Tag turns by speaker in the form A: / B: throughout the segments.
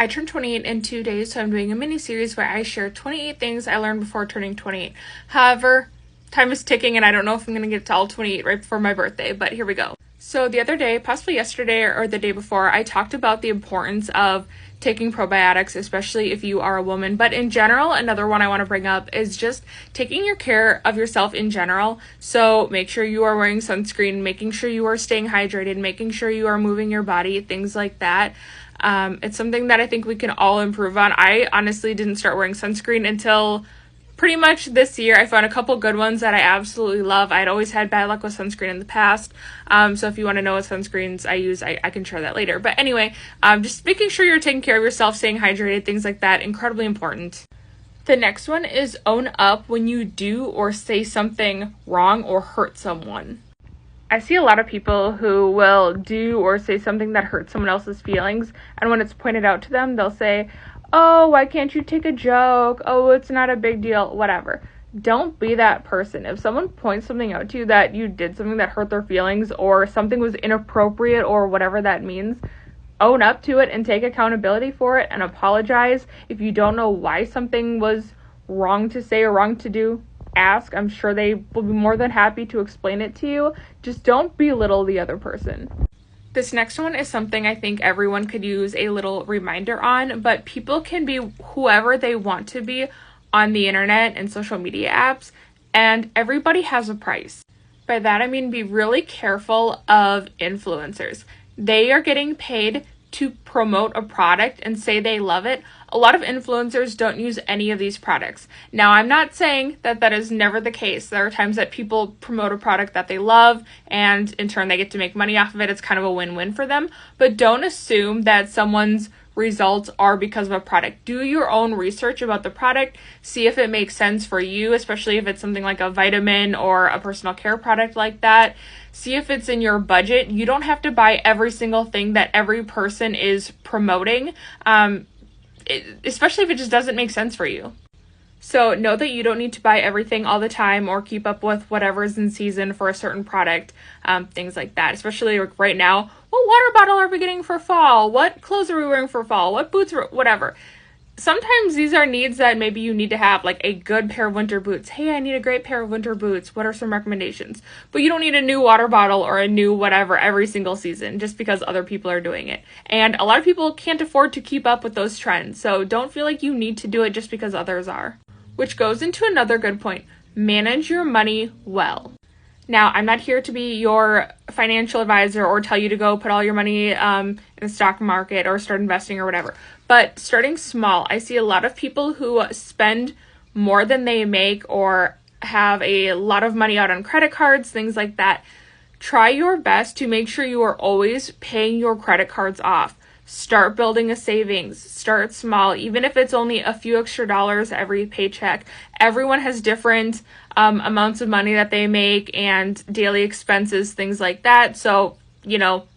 A: I turned 28 in 2 days, so I'm doing a mini series where I share 28 things I learned before turning 28. However, time is ticking and I don't know if I'm going to get to all 28 right before my birthday, but here we go. So the other day, possibly yesterday or the day before, I talked about the importance of taking probiotics, especially if you are a woman. But in general, another one I want to bring up is just taking your care of yourself in general. So make sure you are wearing sunscreen, making sure you are staying hydrated, making sure you are moving your body, things like that. It's something that I think we can all improve on. I honestly didn't start wearing sunscreen until pretty much this year. I found a couple good ones that I absolutely love. I'd always had bad luck with sunscreen in the past. So if you want to know what sunscreens I use, I can share that later. But anyway, just making sure you're taking care of yourself, staying hydrated, things like that, incredibly important. The next one is own up when you do or say something wrong or hurt someone. I see a lot of people who will do or say something that hurts someone else's feelings, and when it's pointed out to them, they'll say, "Oh, why can't you take a joke? Oh, it's not a big deal," whatever. Don't be that person. If someone points something out to you that you did something that hurt their feelings or something was inappropriate or whatever that means, own up to it and take accountability for it and apologize. If you don't know why something was wrong to say or wrong to do, ask. I'm sure they will be more than happy to explain it to you. Just don't belittle the other person. This next one is something I think everyone could use a little reminder on, but people can be whoever they want to be on the internet and social media apps, and everybody has a price. By that I mean be really careful of influencers. They are getting paid to promote a product and say they love it. A lot of influencers don't use any of these products. Now, I'm not saying that that is never the case. There are times that people promote a product that they love and in turn they get to make money off of it. It's kind of a win-win for them. But don't assume that someone's results are because of a product. Do your own research about the product. See if it makes sense for you, especially if it's something like a vitamin or a personal care product like that. See if it's in your budget. You don't have to buy every single thing that every person is promoting, especially if it just doesn't make sense for you. So know that you don't need to buy everything all the time or keep up with whatever's in season for a certain product, things like that. Especially like right now, what water bottle are we getting for fall? What clothes are we wearing for fall? What boots, whatever. Sometimes these are needs that maybe you need to have, like a good pair of winter boots. Hey, I need a great pair of winter boots. What are some recommendations? But you don't need a new water bottle or a new whatever every single season just because other people are doing it. And a lot of people can't afford to keep up with those trends. So don't feel like you need to do it just because others are. Which goes into another good point. Manage your money well. Now, I'm not here to be your financial advisor or tell you to go put all your money in the stock market or start investing or whatever. But starting small, I see a lot of people who spend more than they make or have a lot of money out on credit cards, things like that. Try your best to make sure you are always paying your credit cards off. Start building a savings. Start small, even if it's only a few extra dollars every paycheck. Everyone has different amounts of money that they make and daily expenses, things like that. So,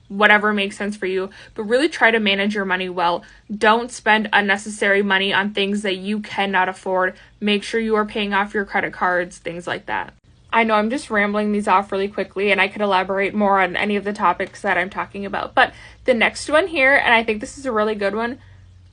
A: whatever makes sense for you. But really try to manage your money well. Don't spend unnecessary money on things that you cannot afford. Make sure you are paying off your credit cards, things like that. I know I'm just rambling these off really quickly and I could elaborate more on any of the topics that I'm talking about. But the next one here, and I think this is a really good one,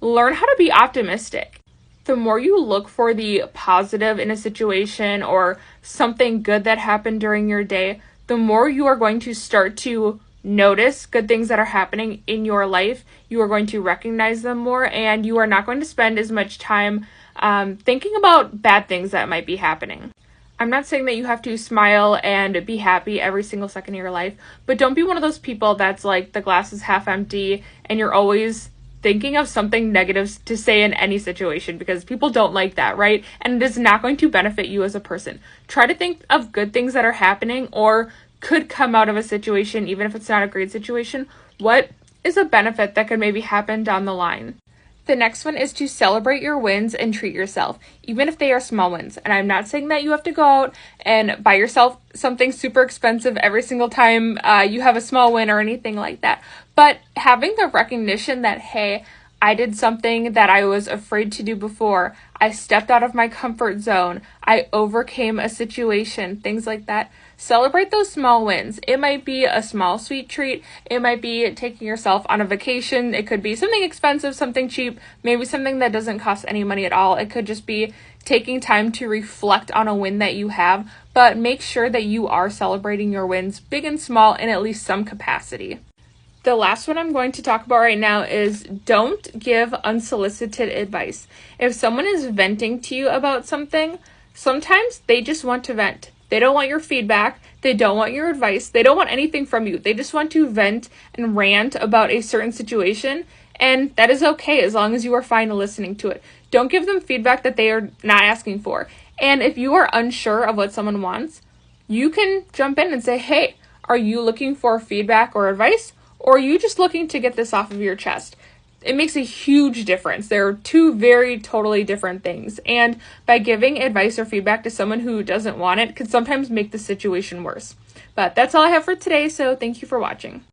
A: learn how to be optimistic. The more you look for the positive in a situation or something good that happened during your day, the more you are going to start to notice good things that are happening in your life. You are going to recognize them more and you are not going to spend as much time thinking about bad things that might be happening. I'm not saying that you have to smile and be happy every single second of your life, but don't be one of those people that's like the glass is half empty and you're always thinking of something negative to say in any situation because people don't like that, right? And it is not going to benefit you as a person. Try to think of good things that are happening or could come out of a situation, even if it's not a great situation. What is a benefit that could maybe happen down the line? The next one is to celebrate your wins and treat yourself, even if they are small wins. And I'm not saying that you have to go out and buy yourself something super expensive every single time you have a small win or anything like that. But having the recognition that, hey, I did something that I was afraid to do before. I stepped out of my comfort zone. I overcame a situation, things like that. Celebrate those small wins. It might be a small sweet treat. It might be taking yourself on a vacation. It could be something expensive, something cheap, maybe something that doesn't cost any money at all. It could just be taking time to reflect on a win that you have, but make sure that you are celebrating your wins, big and small, in at least some capacity. The last one I'm going to talk about right now is don't give unsolicited advice. If someone is venting to you about something, sometimes they just want to vent. They don't want your feedback. They don't want your advice. They don't want anything from you. They just want to vent and rant about a certain situation, and that is okay as long as you are fine listening to it. Don't give them feedback that they are not asking for. And if you are unsure of what someone wants, you can jump in and say, hey, are you looking for feedback or advice? Or are you just looking to get this off of your chest? It makes a huge difference. They're two very totally different things. And by giving advice or feedback to someone who doesn't want it could sometimes make the situation worse. But that's all I have for today, so thank you for watching.